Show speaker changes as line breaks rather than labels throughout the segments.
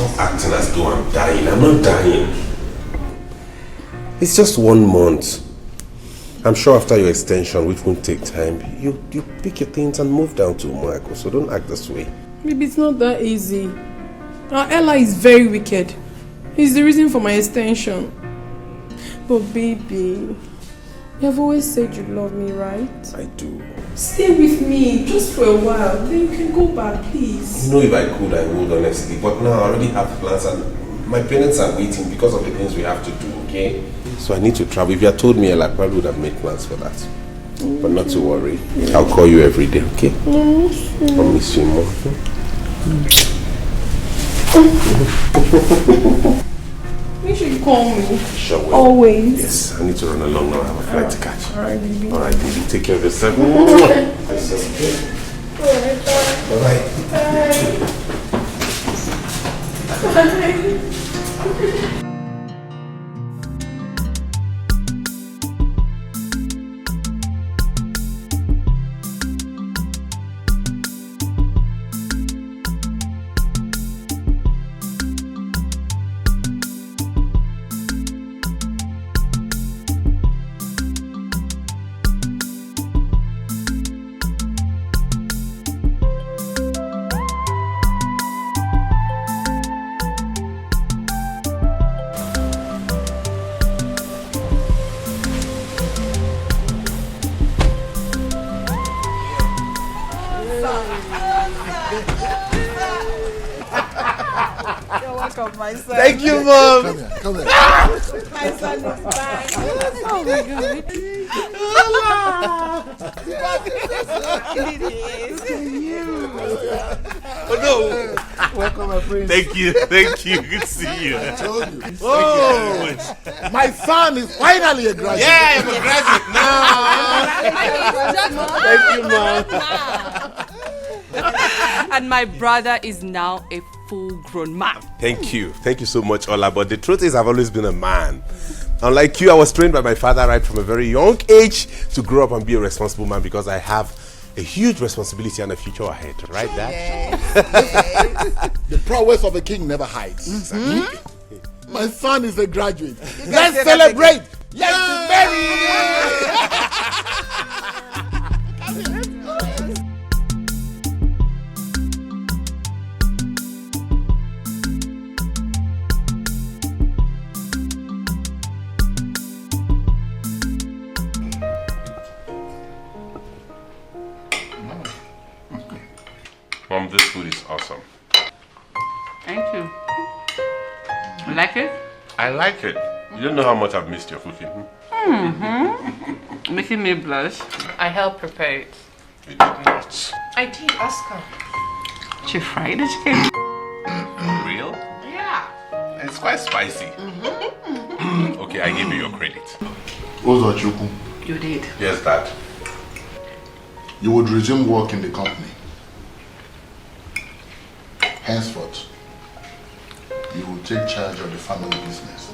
Stop acting as though I'm dying. I'm not dying. It's just 1 month. I'm sure after your extension, which won't take time, you pick your things and move down to Umuako. So don't act this way.
Maybe it's not that easy. Our Ella is very wicked. He's the reason for my extension. But baby, you have always said you love me, right?
I do.
Stay with me just for a while. Then you can go back, please.
You know, if I could, I would, honestly. But now I already have plans and my parents are waiting because of the things we have to do, okay? So I need to travel. If you had told me, I probably would have made plans for that. But not to worry. I'll call you every day, okay? I'll miss you more.
Make sure you call me.
Sure will.
Always.
Yes, I need to run along now. I have a flight to catch.
Alright, baby.
Alright, baby. Take care of yourself.
Alright, bye. Bye.
Thank you, Mom.
Come here.
My son is back. Oh my God. It is.
Oh no.
Welcome, my friend.
Thank you. Good to see you.
I told you.
Oh,
My son is finally a graduate.
yeah, I'm a graduate now. Thank you, Mom.
And my brother is now a full-grown man.
Thank you so much, Ola. But the truth is, I've always been a man. Unlike you, I was trained by my father right from a very young age to grow up and be a responsible man because I have a huge responsibility and a future ahead. Right, Dad?
Yes. The prowess of a king never hides.
Exactly.
My son is a graduate. Let's celebrate. Let's be merry.
Mom, this food is awesome.
Thank you. You like it?
I like it. You don't know how much I've missed your cooking.
Making me blush. I helped prepare it.
You did not.
I did, Oscar. She fried the chicken.
Real?
Yeah.
It's quite spicy. Okay, I give you your credit.
Ozochukwu,
You did.
Yes, Dad.
you would resume work in the company. Henceforth, you will take charge of the family business.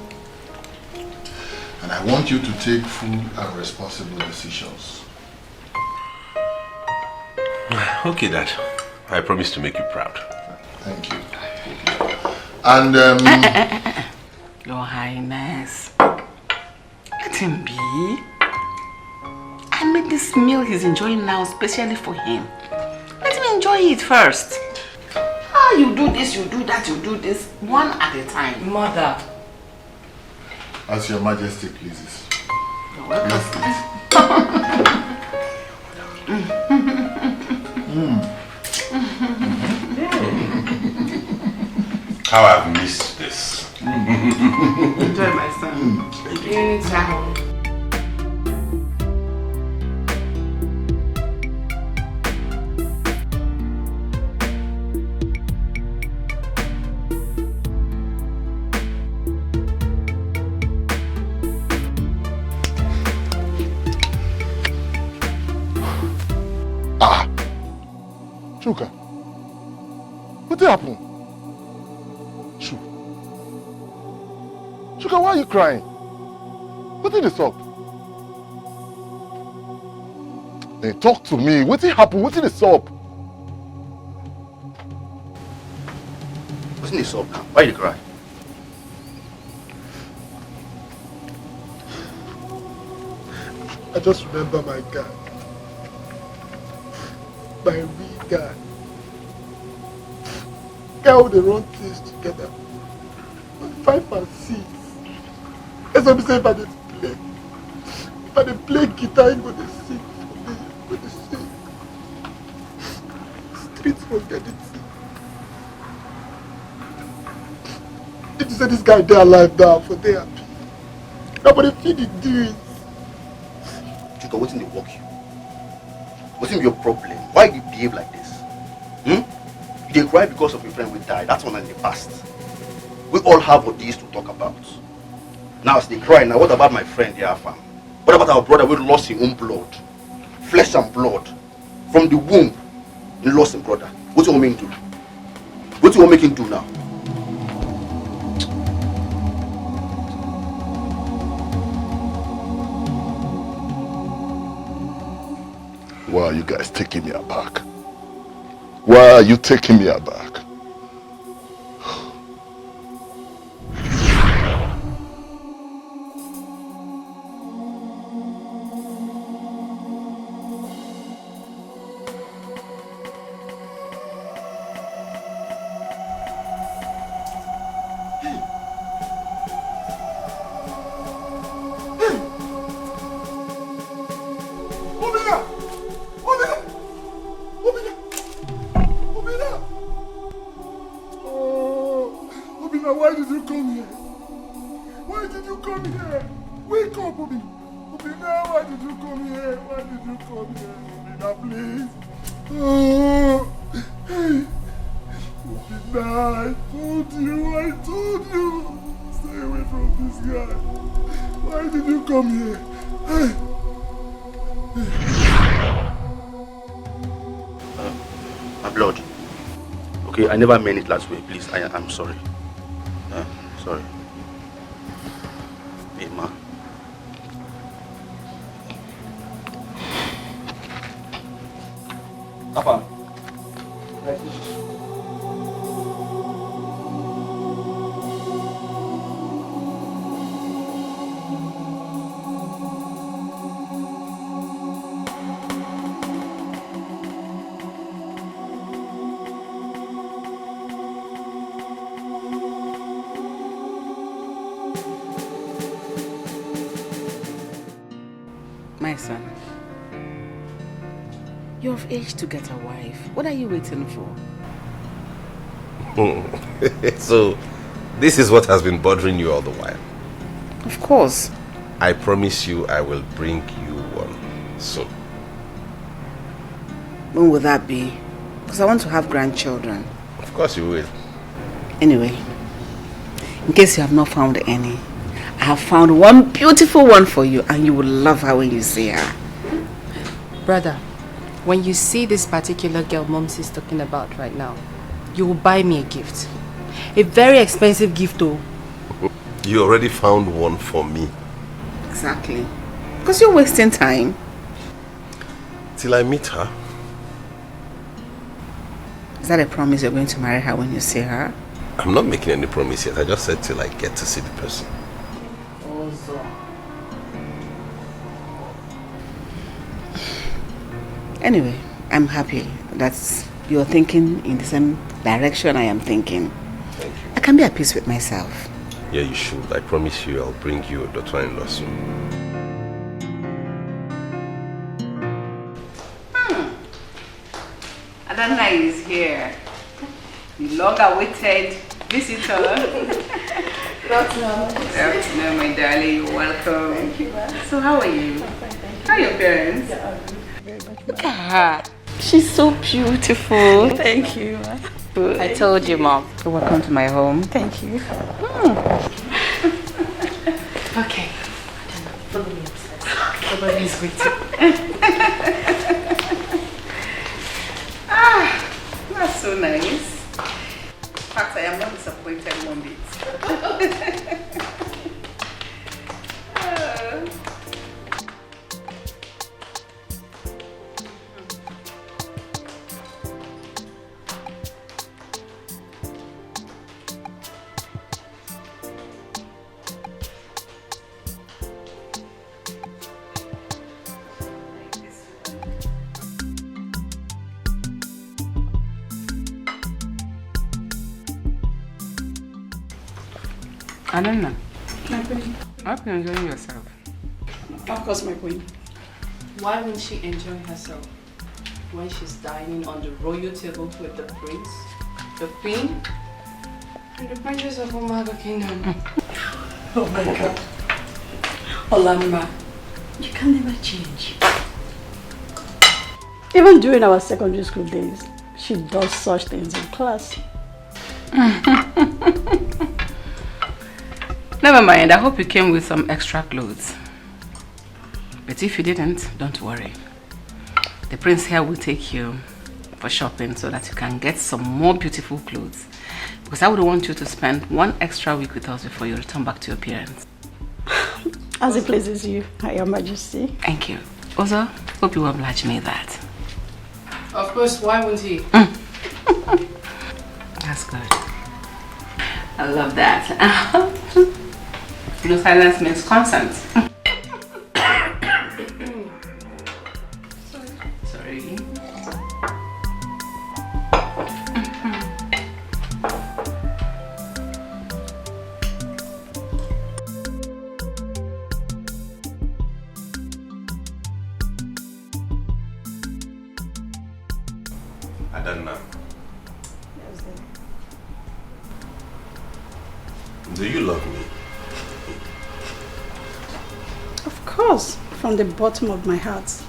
And I want you to take full and responsible decisions.
Okay, Dad. I promise to make you proud.
Thank you. And
Your Highness. Let him be. I made this meal he's enjoying now especially for him. Let him enjoy it first. Ah, you do this, you do that, you do this, one at a time. Mother.
as your majesty pleases.
You're welcome.
Let's eat.
How I've missed this.
Enjoy my son. Anytime.
Chuka, what happened? Chuka, why are you crying? What did it up? Hey, talk to me. What did happen? What did it up?
What's in the sob now? Why you cry?
I just remember my guy. My real guy. Guy who they run things together. 5 and 6. That's what I'm saying about the play. If I play guitar, I'm going to sing for me. I'm going to sing. Streets forget it. If you say this guy there alive now, for they happy. Nobody feed it doing.
Chika, what's in the work you? What's in your problem? Why do you behave like this? You did cry because of your friend who died. That's one in the past. We all have what these to talk about. Now as they cry, now what about my friend here, fam? What about our brother who lost his own blood? Flesh and blood. From the womb, he lost his brother. What do you want me to do? What do you want me to do now?
Why are you guys taking me aback? Why are you taking me aback?
I never meant it last way. Please, I'm sorry. Sorry. Hey, ma. Papa.
My son, you're of age to get a wife. What are you waiting for?
So, this is what has been bothering you all the while?
Of course.
I promise you I will bring you one soon.
When will that be? Because I want to have grandchildren.
Of course you will.
Anyway, in case you have not found any, I have found one beautiful one for you, and you will love her when you see her.
Brother, when you see this particular girl Mom's is talking about right now, you will buy me a gift. A very expensive gift though.
You already found one for me.
Exactly. Because you're wasting time.
Till I meet her.
Is that a promise you're going to marry her when you see her?
I'm not making any promise yet. I just said till I get to see the person.
Anyway, I'm happy that you're thinking in the same direction I am thinking.
Thank you.
I can be at peace with myself.
Yeah, you should. I promise you I'll bring you a daughter-in-law soon.
Adana is here. The long-awaited visitor.
Good afternoon.
Good afternoon, my darling. You're welcome.
Thank you, ma'am.
So how are you? How are your parents?
Yeah, very much.
Look at her. She's so beautiful.
Thank you, ma.
I told you, Mom. So welcome to my home.
Thank you.
Okay.
Follow me upstairs. Everybody is waiting.
That's so nice. In fact, I am not disappointed one bit. I don't know.
My queen.
I hope you're enjoying yourself.
Of course, my queen.
Why won't she enjoy herself when she's dining on the royal table with the prince, the queen, and the princess of Umaga Kingdom?
Oh my God. Olamma, you can never change. Even during our secondary school days, she does such things in class.
Never mind, I hope you came with some extra clothes. But if you didn't, don't worry. The prince here will take you for shopping so that you can get some more beautiful clothes. Because I would want you to spend 1 extra week with us before you return back to your parents.
As it pleases you, Your Majesty.
Thank you. Also, hope you will oblige me that.
Of course, why won't he?
That's good. I love that. No silence means consent. Sorry.
Adanna. Do you love me?
Of course, from the bottom of my heart.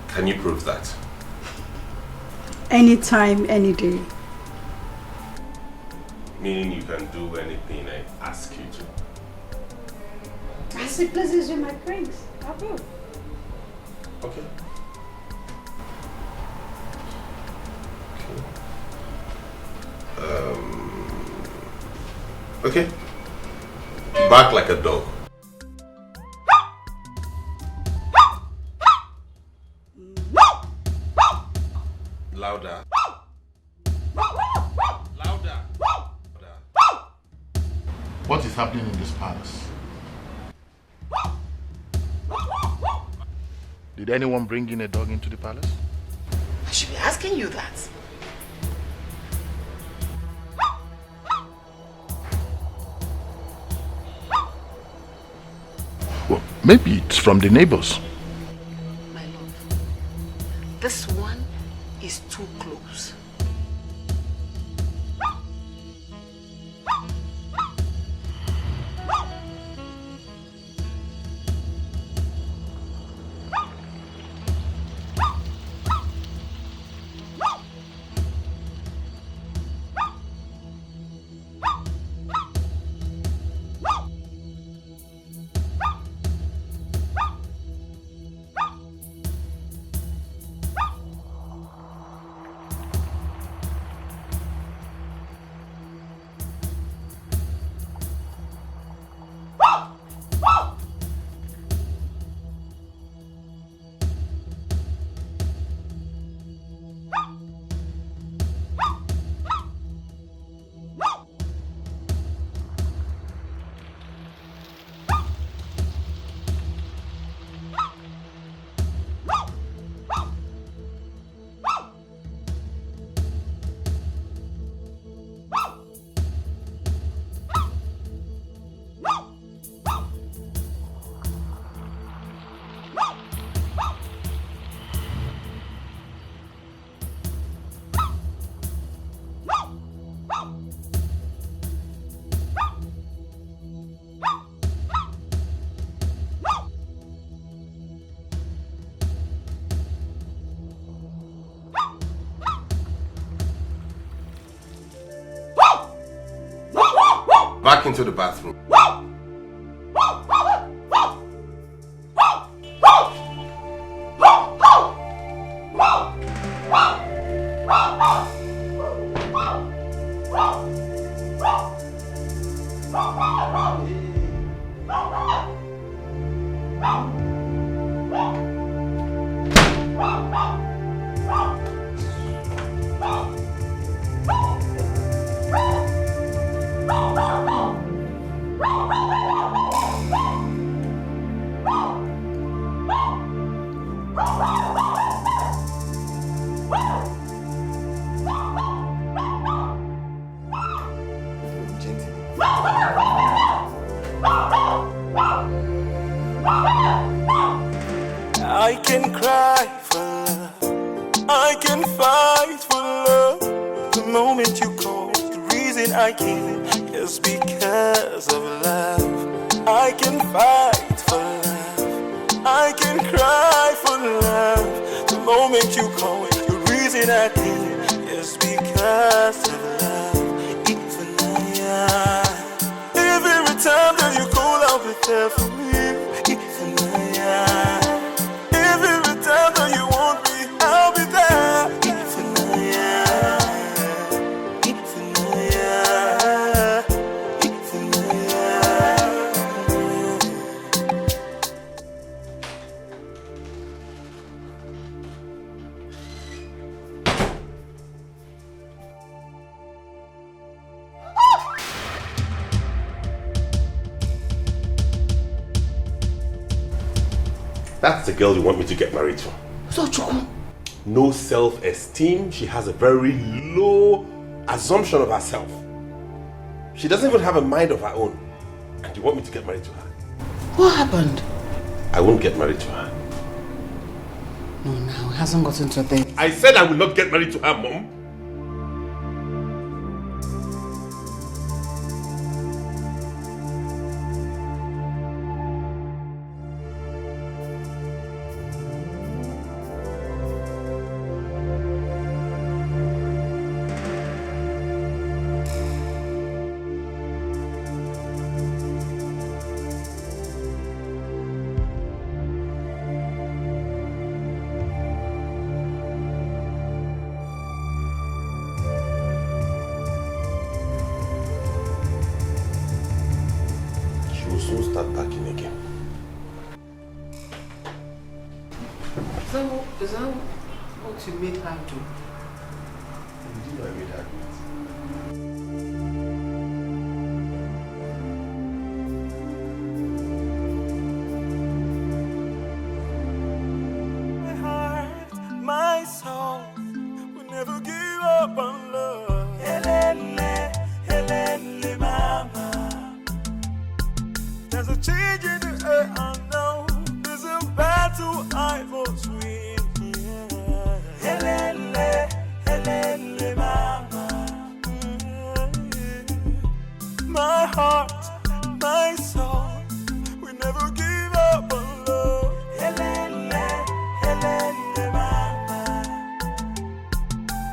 Can you prove that?
Anytime, any day.
Meaning you can do anything I ask you to.
As it pleases you, my prince. I will.
Okay. Okay. Bark like a dog. Louder. Louder.
What is happening in this palace? Did anyone bring in a dog into the palace?
I should be asking you that.
Well, maybe it's from the neighbors.
My love, this one is too close.
Back into the bathroom.
The moment you call, the reason I came is because of love. I can fight for love, I can cry for love. The moment you call, the reason I came is because of love. Even every time that you call, I'll be there for you. Even every time that you want me, I'll be there.
That's the girl you want me to get married to.
So, Chuku?
No self-esteem. She has a very low assumption of herself. She doesn't even have a mind of her own. And you want me to get married to her?
What happened?
I won't get married to her.
No, now, it hasn't gotten to a thing.
I said I will not get married to her, Mom. Start packing again.
Is that what you made her do?
Did you know I made her do it?
My heart, my soul will never give up on love. Helele, helele, mama. There's a change in the air, I know. There's a battle I must win. Yeah. Helele, helele, mama. My heart, my soul will never give up on love. Helele, helele, mama.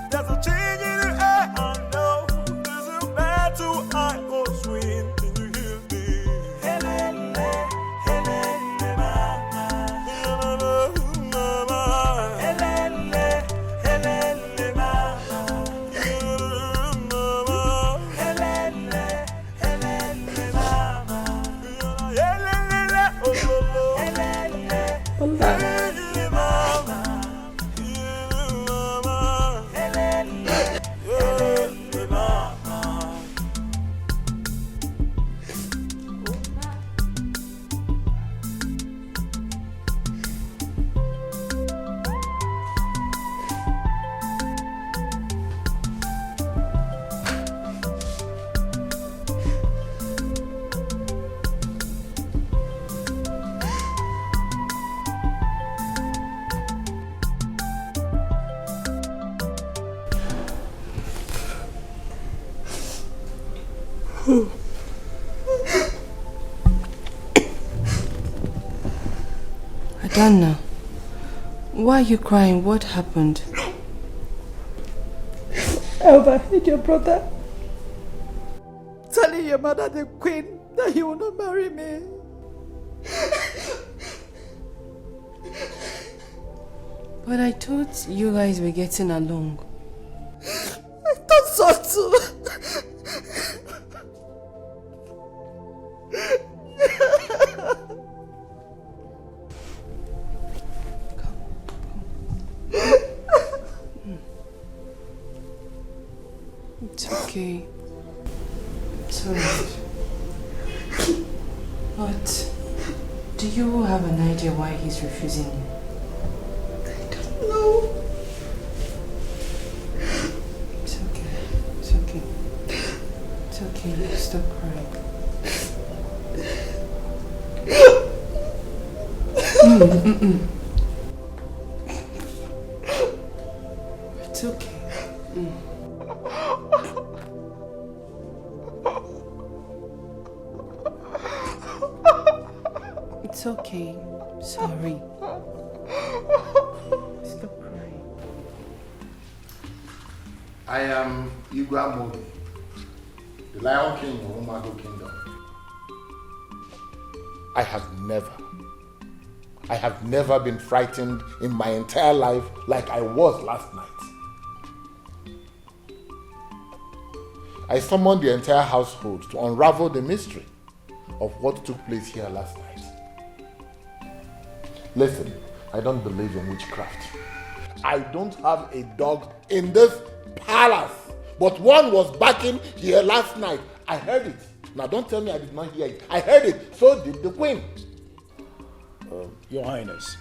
There's a change in the air, I know. There's a battle I must win.
Adana, why are you crying? What happened?
I overheard your brother telling your mother, the queen, that he will not marry me.
But I thought you guys were getting along.
I thought so too.
It's okay. It's alright. But do you have an idea why he's refusing you?
I don't know.
It's okay. It's okay. It's okay. Stop crying. It's okay. It's okay. Sorry. Stop crying.
I am Igwe Mogi, the Lion King of Umago Kingdom. I have never been frightened in my entire life like I was last night. I summoned the entire household to unravel the mystery of what took place here last night. Listen, I don't believe in witchcraft. I don't have a dog in this palace, but one was barking here last night. I heard it. Now don't tell me I did not hear it. I heard it. So did the queen.
Your Highness,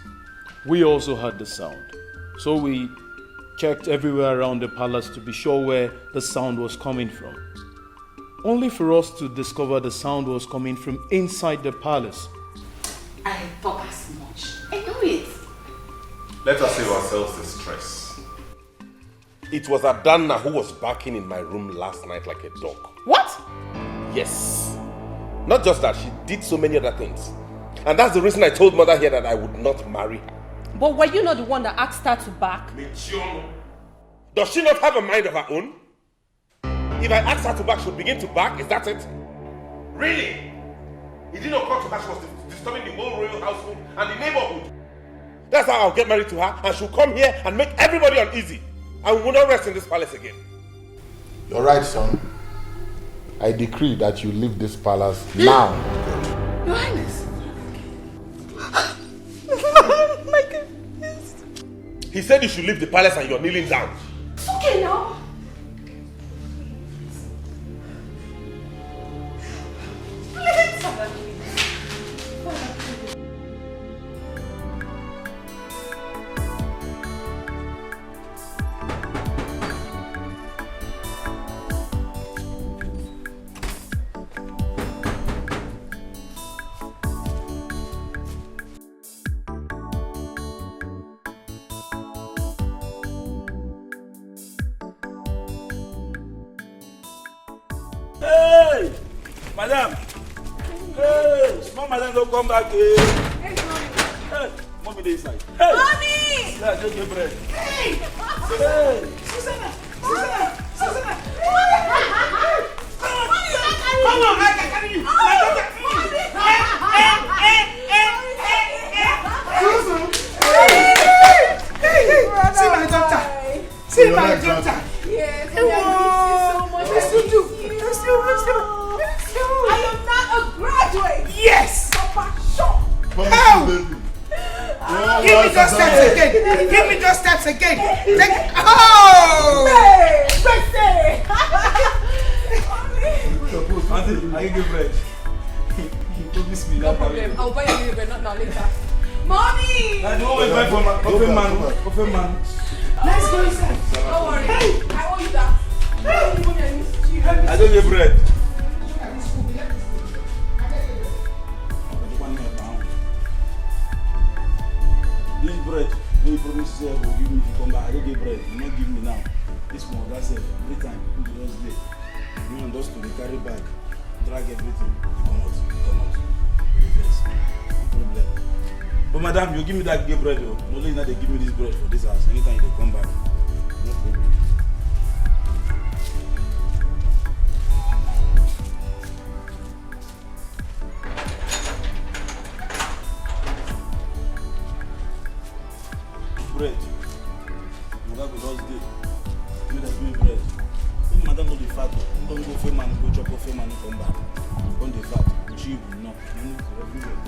we also heard the sound. So we checked everywhere around the palace to be sure where the sound was coming from. Only for us to discover the sound was coming from inside the palace.
I thought as much. I knew it.
Let us save ourselves the stress. It was Adanna who was barking in my room last night like a dog.
What?
Yes. Not just that, she did so many other things. And that's the reason I told Mother here that I would not marry her.
But were you not the one that asked her to back?
Does she not have a mind of her own? If I asked her to back, she'll begin to back? Is that it? Really? It didn't occur to her she was disturbing the whole royal household and the neighborhood. That's how I'll get married to her, and she'll come here and make everybody uneasy. And we will not rest in this palace again.
You're right, son. I decree that you leave this palace now.
Your Highness.
My goodness.
He said you should leave the palace and you're kneeling down.
It's okay now.
Hey! Madam! Hey! Small madam, don't come back here.
Hey, mommy.
Hey! Mommy, dey inside. Hey!
Mommy!
Yeah, take your bread.
Hey!
Hey!
Susanna! Susanna! Susanna!
Come on, I can carry you. My daughter.
Hey! See my daughter! See my daughter! Yes, I miss you so much. I miss you too. Miss you. I am not a graduate. Yes! Papa, sure. How? Give me those steps again. Give me those steps again. Oh!
Auntie, I give you bread. You promised me
No
that.
problem. I'll buy you bread, not now, later. Mommy!
I don't want to buy for my coffee man.
Let's go inside. Don't worry. Hey! I owe you that.
I don't get bread. This bread, you promise you will give me if you come back. I don't get bread. You not give me now. This one, that's it. Every time you just day. You want us to carry bag, drag everything. You come out. Yes. No problem. But madam, you give me that get bread. No, only now they give me this bread for this house. Anytime they come back, no problem. Bread. Madam go just day. You that do bread. If madam no dey fat, don't go fame man, go chop off fame man, no come back. Don't dey fat. Cheap, no. You need to everywhere.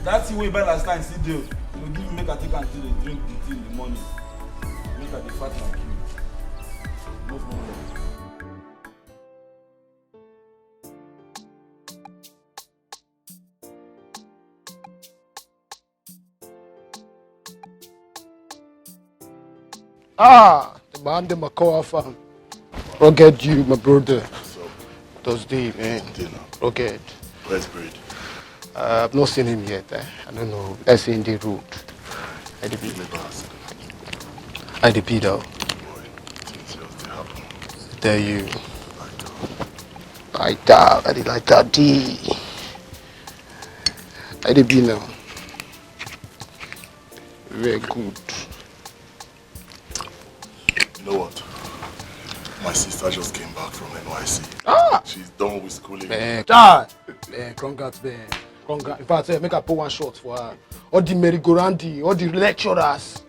That thing we buy last time still do. You give me make I take until they drink the tea in the morning. Make I dey fat like you. No problem.
Ah, the man, the Makoa fan. Rugged you, my brother. Thursday, man. Rugged.
Where's bread?
I've not seen him yet. I don't know. Let's see in the road. IDP though. Tell you. Like that. I did like that. D. I did be now. Very good.
You know what? My sister just came back from NYC.
Ah!
She's done with schooling.
Man, congrats, man. Congrats. In fact, make her put one shot for her. All the merry-go-roundy, all the lecturers.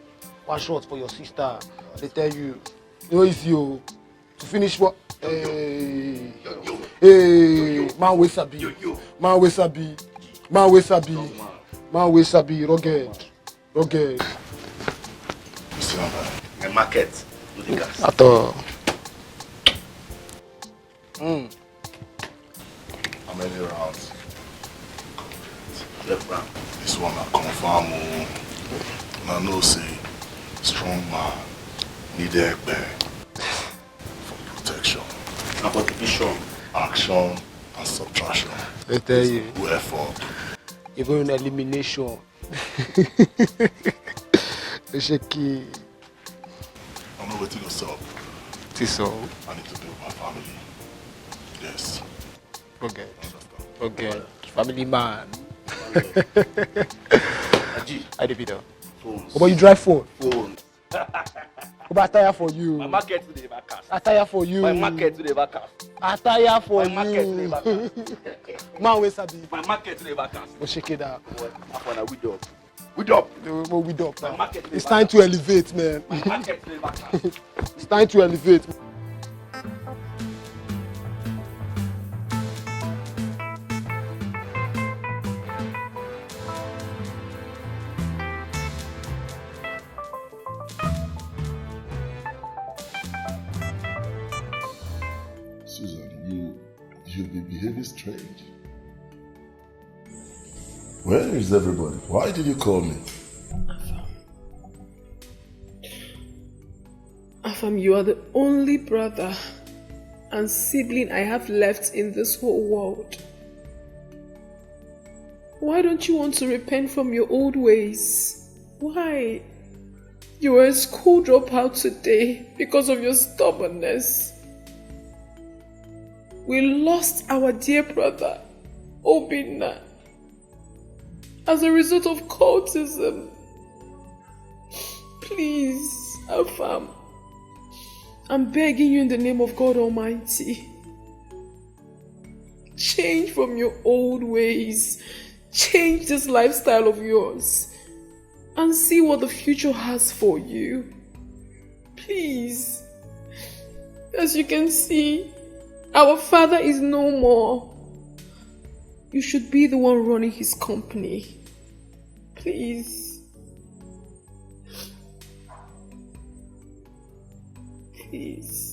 One shot for your sister. They tell you, it's you to finish what? Hey, man, we sabi. Rugged.
My market, no the gas.
At all.
How many rounds?
12 rounds.
This one I confirm. I know say strong man need EKWEDIKE for protection.
And for division.
Action and subtraction.
They tell you.
Who effort?
Even in elimination. Shaky.
I'm not waiting yourself.
Tiso.
I need to build my family. Yes.
Okay. Family man. I did it.
Phones.
But you drive phone.
Phones.
I tire for you.
My market to the vacas.
I tire for you.
My market to the vacas.
I tire for
My market to the
you.
vacas.
Man, we sabi.
My market to the vacas.
We shake it out.
We up.
We dog now.
market to the
It's time to elevate, man.
My market to the vacas.
It's time to elevate.
Susan, you've been behaving strange. Where is everybody? Why did you call me?
Afam, you are the only brother and sibling I have left in this whole world. Why don't you want to repent from your old ways? Why? You were a school dropout today because of your stubbornness. We lost our dear brother, Obinna, as a result of cultism. Please, Afam, I'm begging you in the name of God Almighty. Change from your old ways. Change this lifestyle of yours and see what the future has for you. Please. As you can see, our father is no more. You should be the one running his company. Please. Please.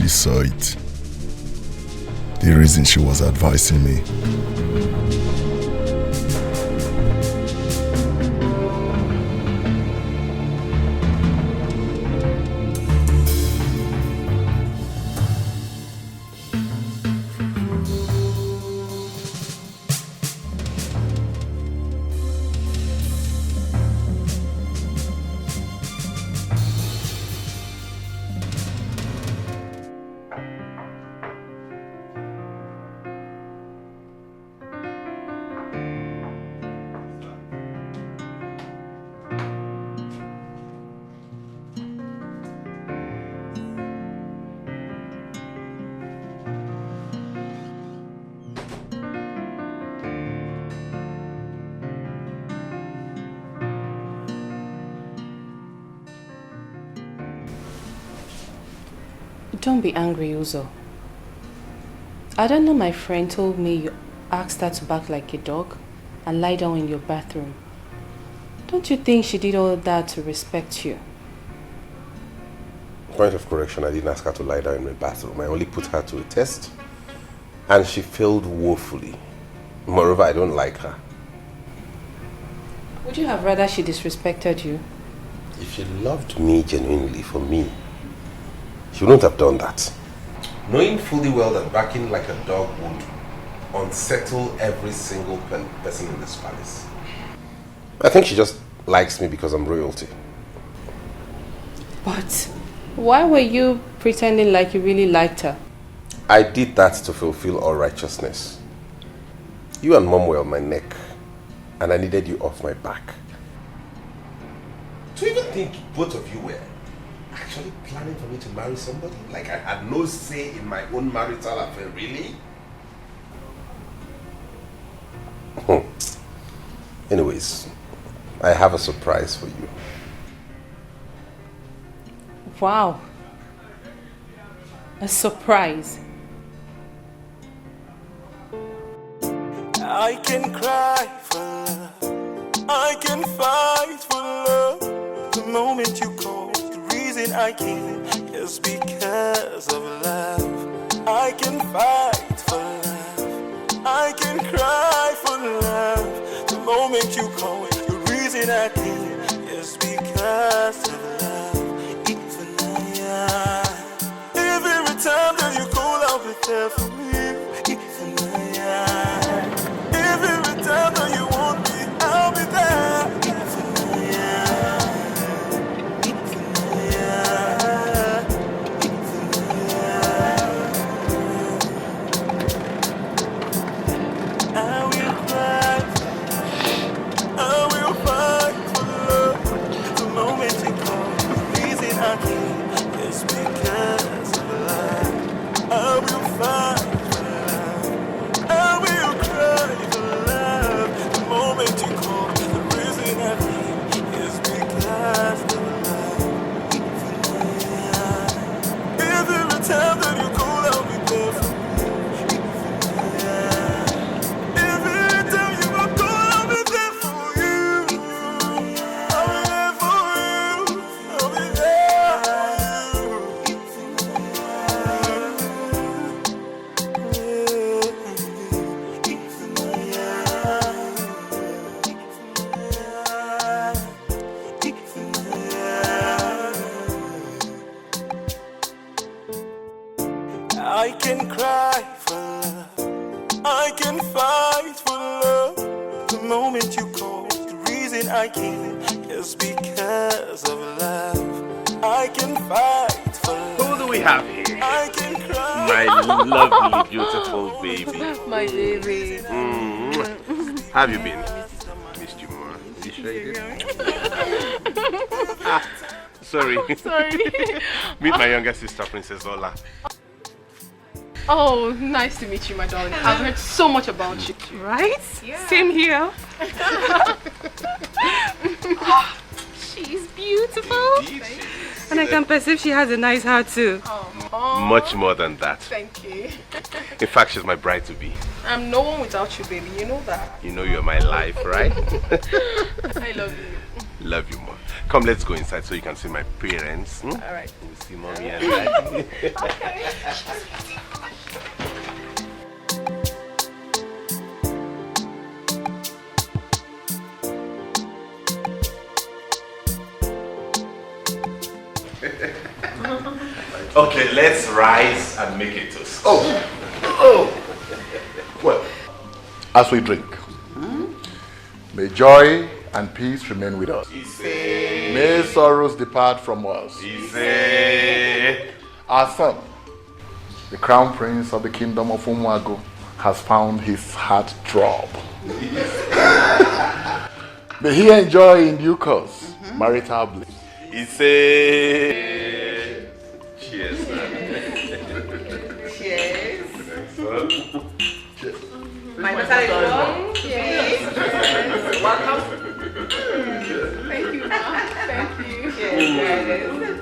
she saw it. The reason she was advising me.
Don't be angry, Uzo. I don't know, my friend told me you asked her to bark like a dog and lie down in your bathroom. Don't you think she did all that to respect you?
Point of correction, I didn't ask her to lie down in my bathroom. I only put her to a test and she failed woefully. Moreover, I don't like her.
Would you have rather she disrespected you?
If she loved me genuinely for me, she wouldn't have done that. Knowing fully well that barking like a dog would unsettle every single person in this palace. I think she just likes me because I'm royalty.
But why were you pretending like you really liked her?
I did that to fulfill all righteousness. You and Mom were on my neck, and I needed you off my back. Do you even think both of you were actually planning for me to marry somebody? Like I had no say in my own marital affair, really? Anyways, I have a surprise for you.
Wow. A surprise.
I can cry for love, I can fight for love. The moment you call, the reason I came is because of love. I can fight for love, I can cry for love. The moment you call, the reason I came is because of love. Even every time that you call, I'll be there for you. Even every time that you want me, I'll be there. I will cry, I will fight for love. The moment you call, the reason I came is because of love. I will fight for love, I will cry for love. The moment you call, the reason I came is because of love. Every time that you call, I'll be there for you. Every time you call, I'll be there for you. I'll be there for you. I'll be there I can cry for love, I can fight for love. The moment you call, the reason I came is because of love. I can fight for love.
Who do we have here?
I can cry.
My lovely, beautiful baby.
My baby.
How have you been? Missed you more. You sure you did? Sorry.
Sorry.
Meet my younger sister, Princess Ola.
Oh, nice to meet you, my darling. I've heard so much about you. Right? Yeah. Same here.
She's beautiful. And I can perceive she has a nice heart too.
Oh.
Much more than that.
Thank you.
In fact, she's my bride to be.
I'm no one without you, baby. You know that.
You know you're my life, right?
I love you.
Love you more. Come, let's go inside so you can see my parents. Hmm?
All right.
We'll see mommy and daddy. Okay, let's rise and make a toast.
Well, as we drink, may joy and peace remain with us. May sorrows depart from us. Our son, the crown prince of the kingdom of Umuago, has found his heart throb. May he enjoy in due course marital bliss.
Cheers,
Cheers.
Cheers.
My mother-in-law. Cheers. Welcome. Thank you, Mom. Thank you. Cheers.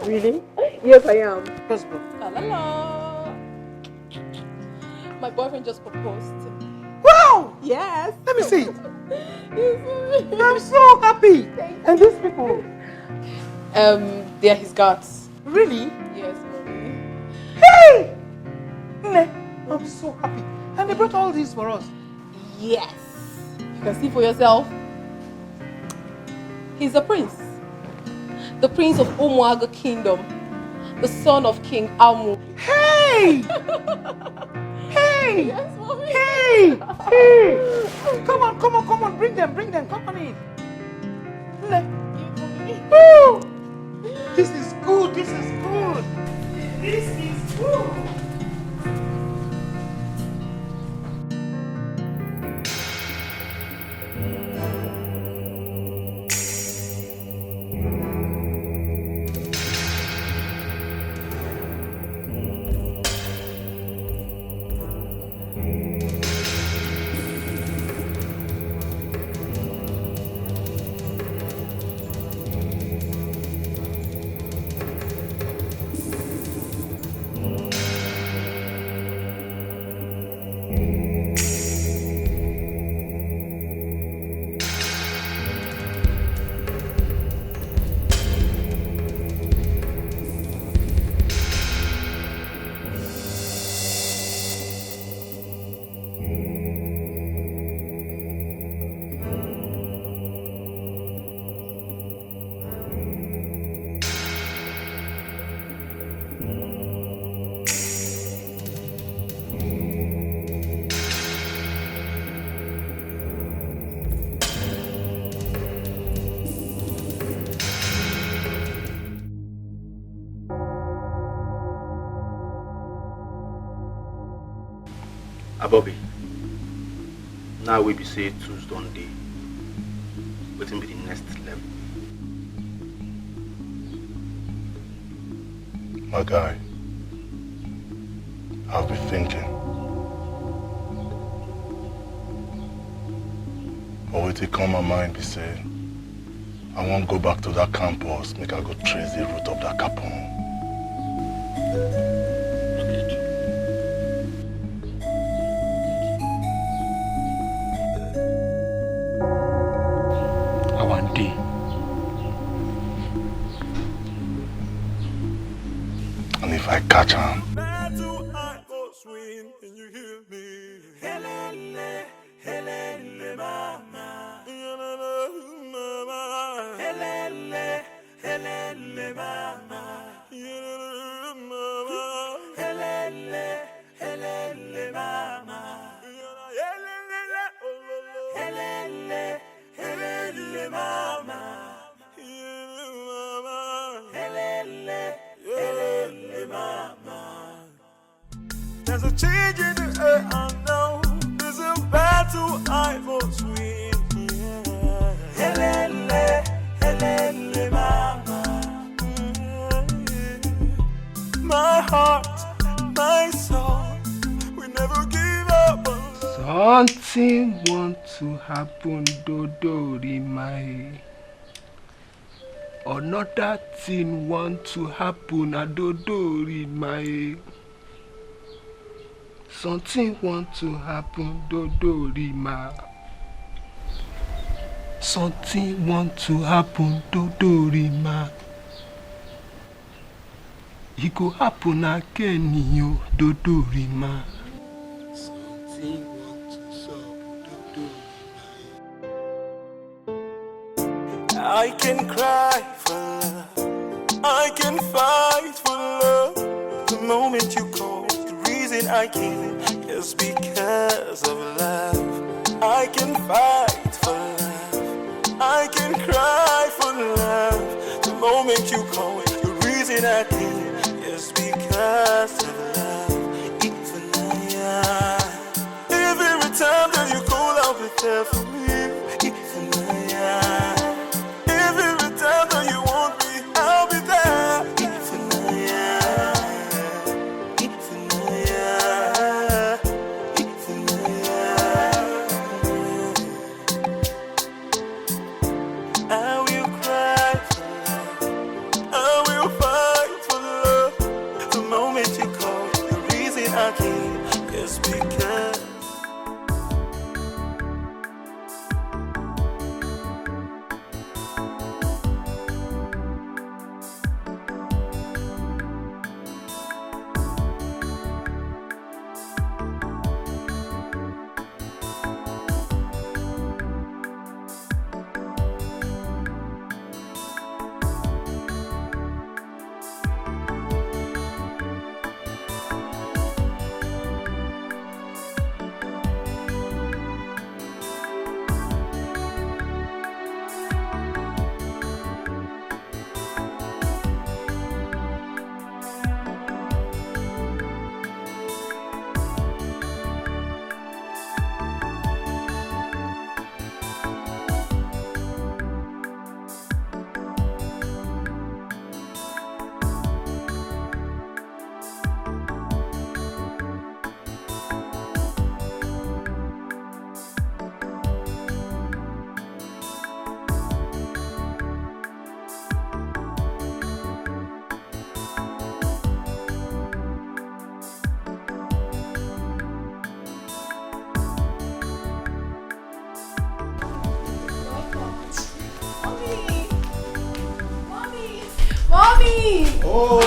Really? Yes, I am.
La la la. My boyfriend just proposed.
Wow! Yes.
Let me see it.
Yes.
I'm so happy. And these people?
They are his gods.
Really?
Yes, mommy.
Hey! Nne, I'm so happy. And they brought all this for us.
Yes. You can see for yourself. He's a prince. The prince of Umuago Kingdom. The son of King Amu.
Hey! Hey!
Yes, mommy.
Hey! Hey! Come on. Bring them. Come on in. Nne. Woo! This is good. This is good.
Bobby, now we be say tools don't dey. Waiting be the next level.
My guy, I've been thinking. But what it come my mind be say, I won't go back to that campus, make I go trace the route of that capone. And if I catch him,
There's a change in the air, I know. There's a battle I must win. Yeah. heart, my soul. We never give up on love.
Something want to happen, Dodo Rimai. Another thing want to happen, Dodo Rimai. Something want to happen, Dodo Rimai. Something want to happen, Dodo Rimai. It go happen again, yo, Dodo Rimai. Something want to solve, Dodo
I can cry for love, I can fight for love. The moment you call, the reason I came is because of love. I can fight for love, I can cry for love. The moment you call, the reason I came is because of love. Every time that you call, I'll be there for you. Every time that you want me, I'll be there. I will cry for love, I will fight for love. The moment you call, the reason I came is because.
Mommy!
Oh!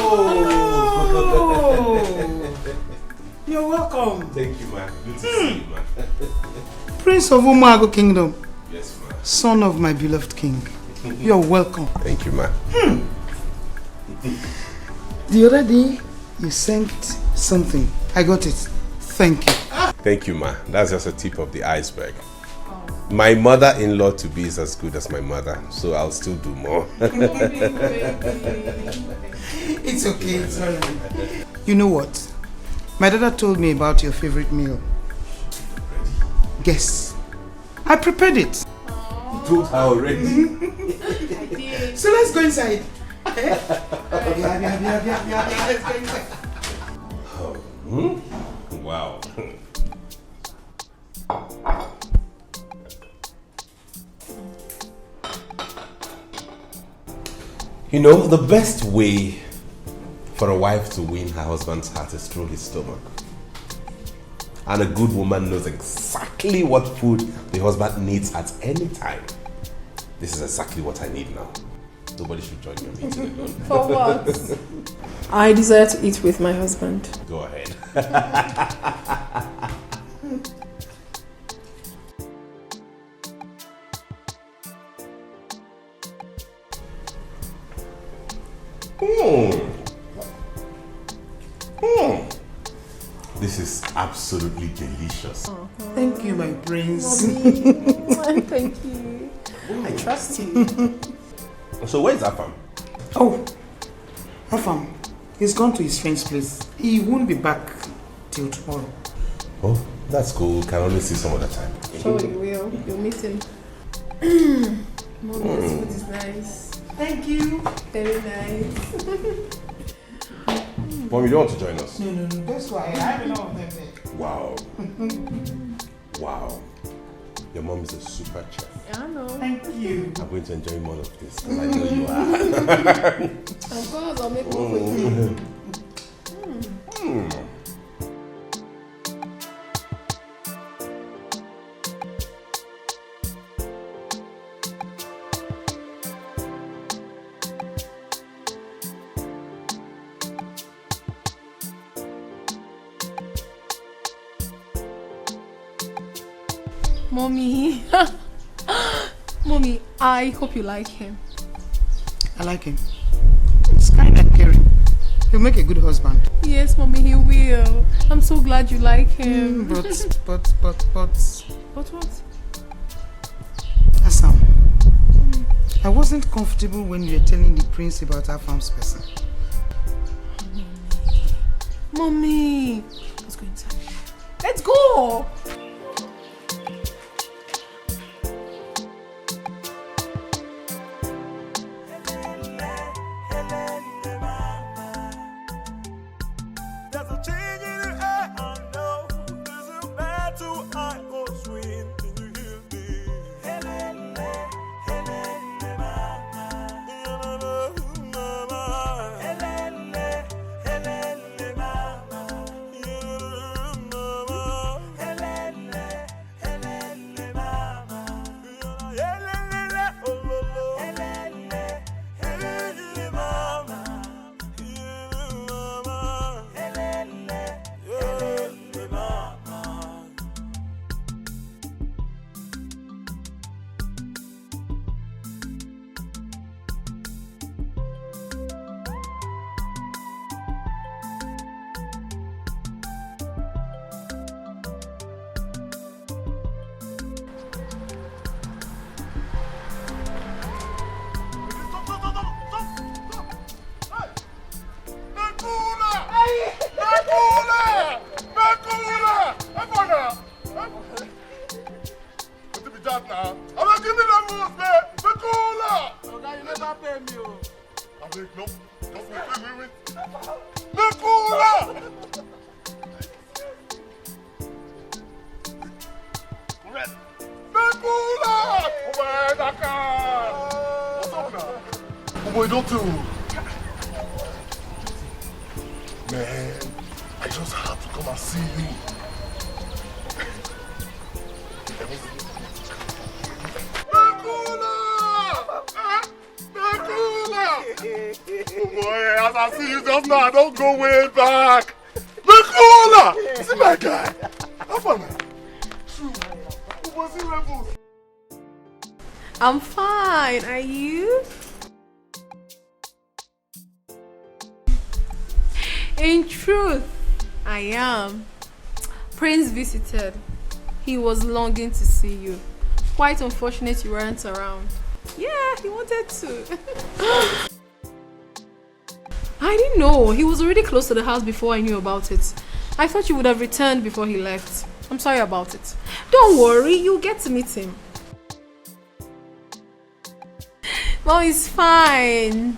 You're welcome.
Thank you, man. Good to see you, man.
Prince of Umago Kingdom.
Yes, man.
Son of my beloved king. You're welcome.
Thank you, man.
The other day, you sent something. I got it. Thank you.
Thank you, ma. That's just a tip of the iceberg. My mother-in-law to be is as good as my mother, so I'll still do more.
It's okay, it's alright. You know what? My daughter told me about your favorite meal. Guess. I prepared it.
You told her already?
I did.
So let's go inside. Let's go inside.
Oh. Wow. You know, the best way for a wife to win her husband's heart is through his stomach. And a good woman knows exactly what food the husband needs at any time. This is exactly what I need now. Nobody should join your meeting alone.
For what? I desire to eat with my husband.
Go ahead. This is absolutely delicious.
Thank you, my prince.
Thank you. I trust you.
So where's Afam?
Oh, Afam. He's gone to his friend's place. He won't be back till tomorrow.
Oh, that's cool. Can only see some other time.
Sure you will. You'll meet him. Mommy, this food is nice.
Thank you.
Very nice.
Mom, you don't want to join us?
No. That's why I have enough of them there.
Wow. Wow. Your mom is a super chef.
I know.
Thank you.
I'm going to enjoy more of this because I know you are.
Of course, I'll make more for you. Mommy. Mommy, I hope you like him.
I like him. He's kind and caring. He'll make a good husband.
Yes, Mommy, he will. I'm so glad you like him.
But.
But what?
Assam, I wasn't comfortable when you were telling the prince about our farm's person.
Mommy. Let's go inside. Let's go!
Don't go way back. Nicola! See my guy.
I'm fine. Are you? In truth, I am. Prince visited. He was longing to see you. Quite unfortunate you weren't around. Yeah, he wanted to. I didn't know. He was already close to the house before I knew about it. I thought you would have returned before he left. I'm sorry about it. Don't worry, you'll get to meet him. Mom is fine.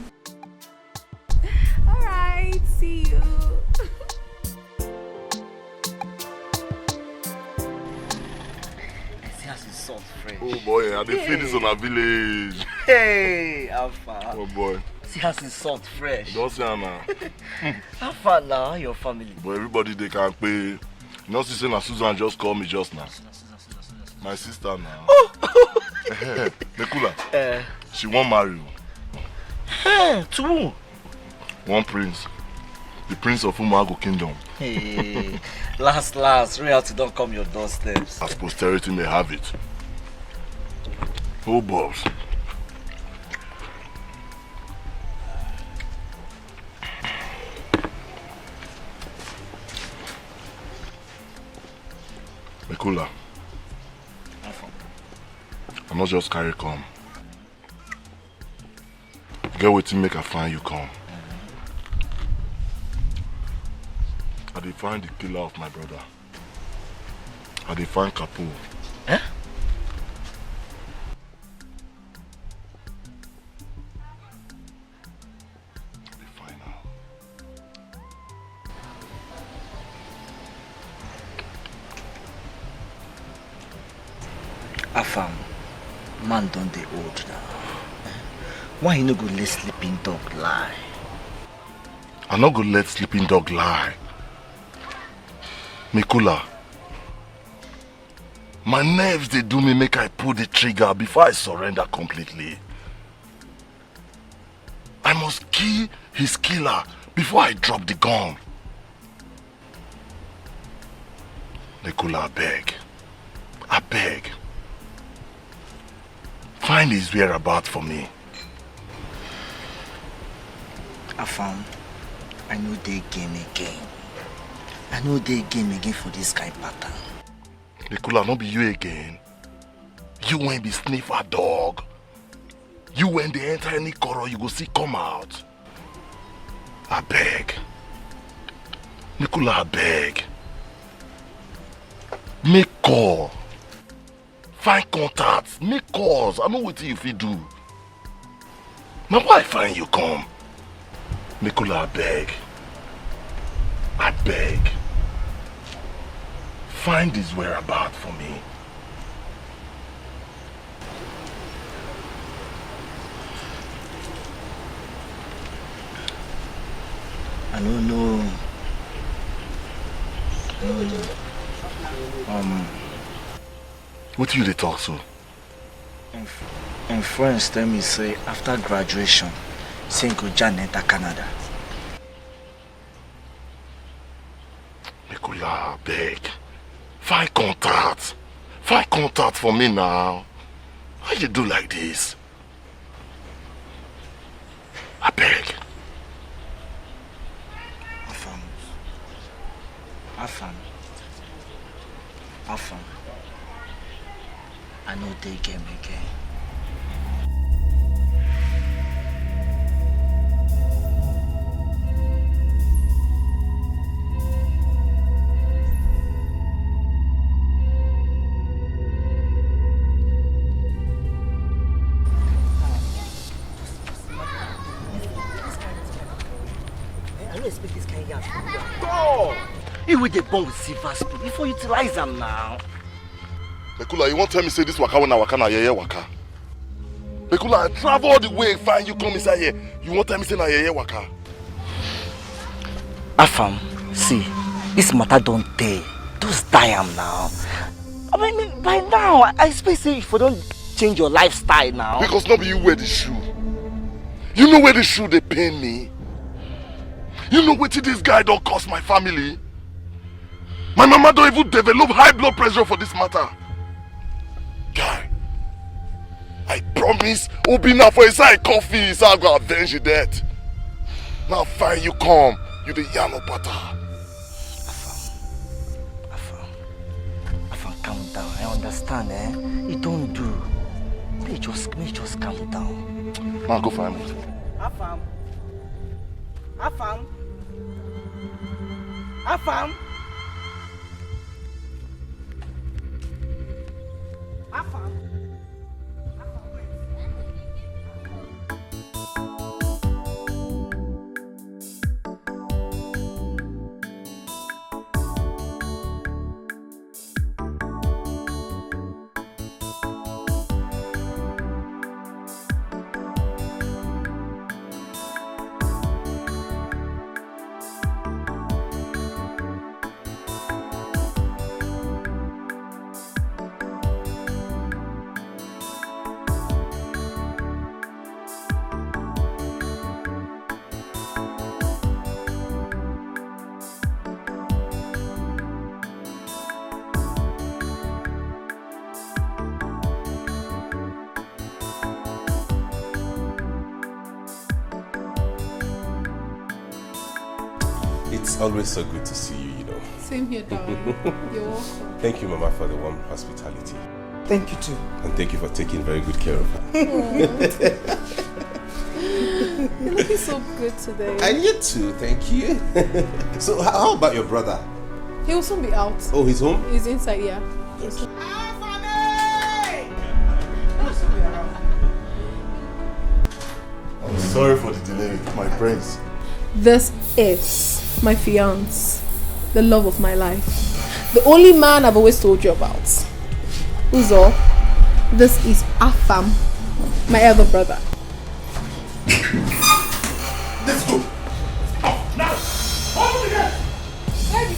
Alright, see you.
See how she's so fresh.
Oh boy, I did feel this on our village.
Hey, how far?
Oh boy.
See how she's salt fresh.
Don't say now.
How far now, your family?
But everybody they can pay. You know, she said Susan just called me just now. My sister now. Nicola. She won't marry you.
To who?
One prince. The prince of Umago Kingdom.
Hey, last, royalty don't come your doorsteps.
As posterity may have it. Oh, boss. Nicola. I'm not just carry come. Get waiting make I find you come. I dey find the killer of my brother. I dey find Kapo.
Eh?
Afam, man don't dey old now. Why you no go let sleeping dog lie?
I no go let sleeping dog lie. Mikula, my nerves they do me make I pull the trigger before I surrender completely. I must kill his killer before I drop the gun. Mikula, I beg. Find his whereabouts for me.
Afam, I know they game again. I know they game again for this guy pattern.
Mikula, not be you again. You won't be sniffer dog. You when they enter any corner, you go see come out. I beg. Mikula, I beg. Make call. Find contacts. Make calls. I know what you fit do. Now why find you come? Mikula, I beg. I beg. Find his whereabouts for me.
I don't know.
What you they talk to?
And friends tell me say after graduation, say go join enter Canada.
Mikula, beg. Find contact. Find contact for me now. Why you do like this? I beg. Afam. I know they game again.
I don't expect this kind of gas from you. Go! You will get born with silver spoon before you utilize them now.
Bekula, you won't tell me say this waka when I waka na yeye waka. Bekula, I travel all the way find you come inside here. You won't tell me say na yeye waka.
Afam, see, this matter don't tell. Just die am now. I mean, by now, I expect say if you don't change your lifestyle now.
Because nobody you wear the shoe. You know where the shoe they pain me. You know what this guy don't cost my family. My mama don't even develop high blood pressure for this matter. Guy, I promise Obi now for inside coffee so I go avenge your death. Now fine you come, you the yano pata.
Afam, calm down. I understand, eh? You don't do. May just calm down.
Now go find me.
Afam.
It's always so good to see you, you know.
Same here, darling. You're welcome.
Thank you, Mama, for the warm hospitality.
Thank you too.
And thank you for taking very good care of her.
You're looking so good today.
And you too, thank you. So how about your brother?
He will soon be out.
Oh, he's home?
He's inside, yeah.
I'm sorry for the delay, my friends.
This is my fiance, the love of my life. The only man I've always told you about. Uzo, This is Afam, my elder brother.
Let's go. Oh, now. Hold it again.
Baby.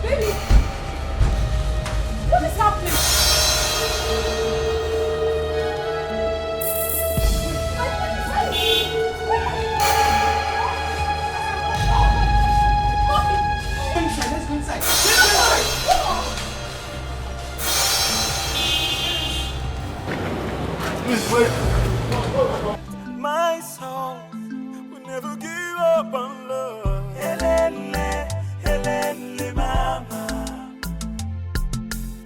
Baby. What is happening?
Let's go inside.
Please wait.
My soul will never give up on love. Helele, helele, mama.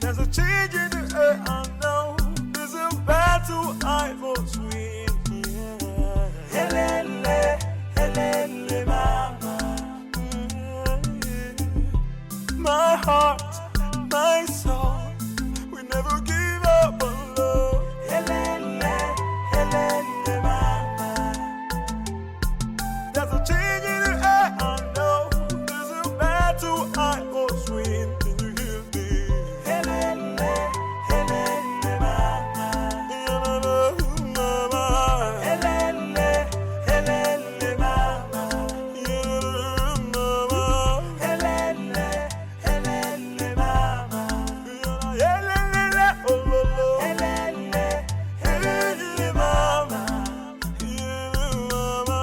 There's a change in the air, I know. There's a battle I must win. Yeah. Helele, helele, mama. My heart, my soul will never give up on love. Helele, helele, mama. There's a change in the air, I know. There's a battle I must win. Can you hear me? Helele, helele, mama. Mama. Helele, helele, mama. Mama. Helele, helele, mama. Helele, oh, oh, oh. Helele, helele, mama. Mama.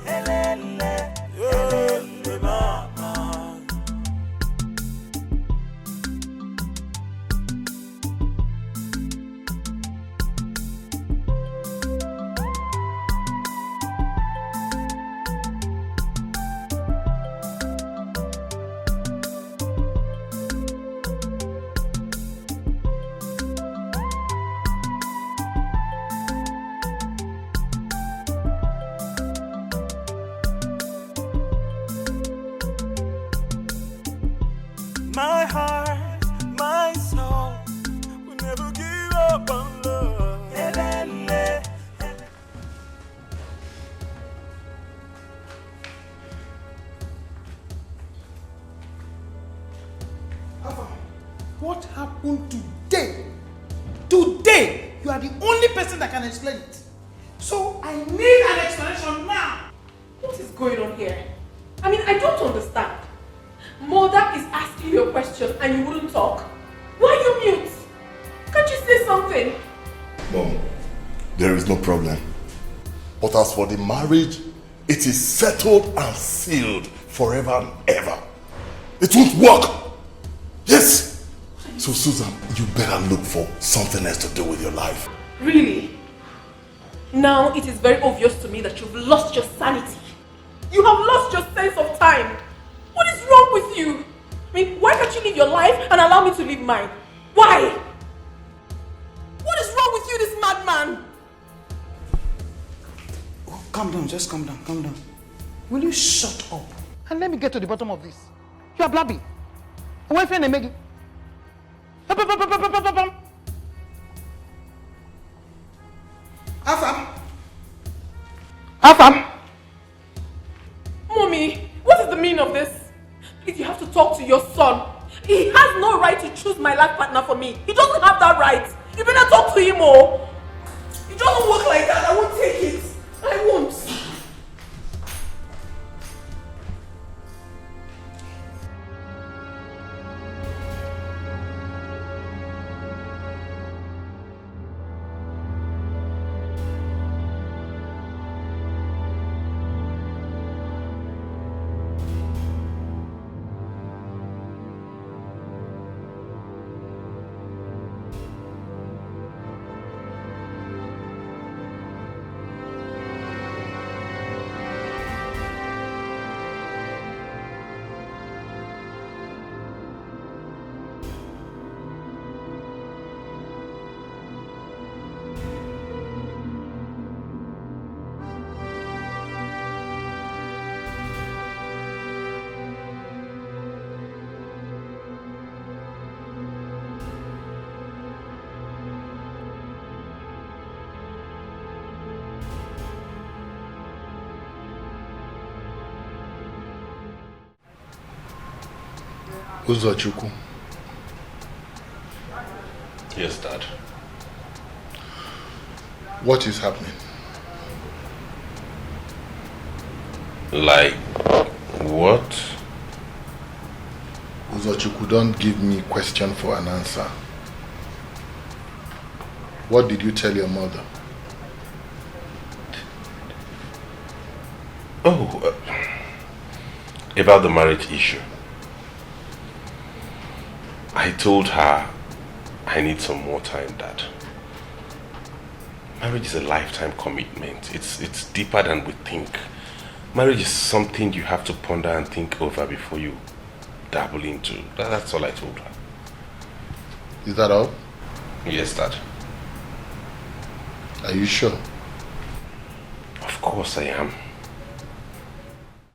Helele, helele, mama. My heart, my soul will never give up on love. Helele.
What happened today? Today, you are the only person that can explain it. So I need an explanation now.
What is going on here? I mean, I don't understand. Mother is asking you a question and you wouldn't talk. Why are you mute? Can't you say something?
Mom, there is no problem. But as for the marriage, it is settled and sealed forever and ever. It won't work. Yes. So Susan, you better look for something else to do with your life.
Really? Now it is very obvious to me that you've lost your sanity. You have lost your sense of time. What is wrong with you? I mean, why can't you live your life and allow me to live mine? Why? What is wrong with you, this madman?
Oh, calm down, just calm down, calm down. Will you shut up? And let me get to the bottom of this. You are blabby. Away from Meggy. Afam. Afam.
Mommy, what is the meaning of this? Please, you have to talk to your son. He has no right to choose my life partner for me. He doesn't have that right. You better talk to him more. It doesn't work like that. I won't take it. I won't.
Uzochukwu,
Yes, Dad.
What is happening?
Like what?
Uzochukwu, don't give me question for an answer. What did you tell your mother?
Oh, about the marriage issue. I told her I need some more time, Dad. Marriage is a lifetime commitment. It's deeper than we think. Marriage is something you have to ponder and think over before you dabble into. That's all I told her.
Is that all?
Yes, Dad.
Are you sure?
Of course I am.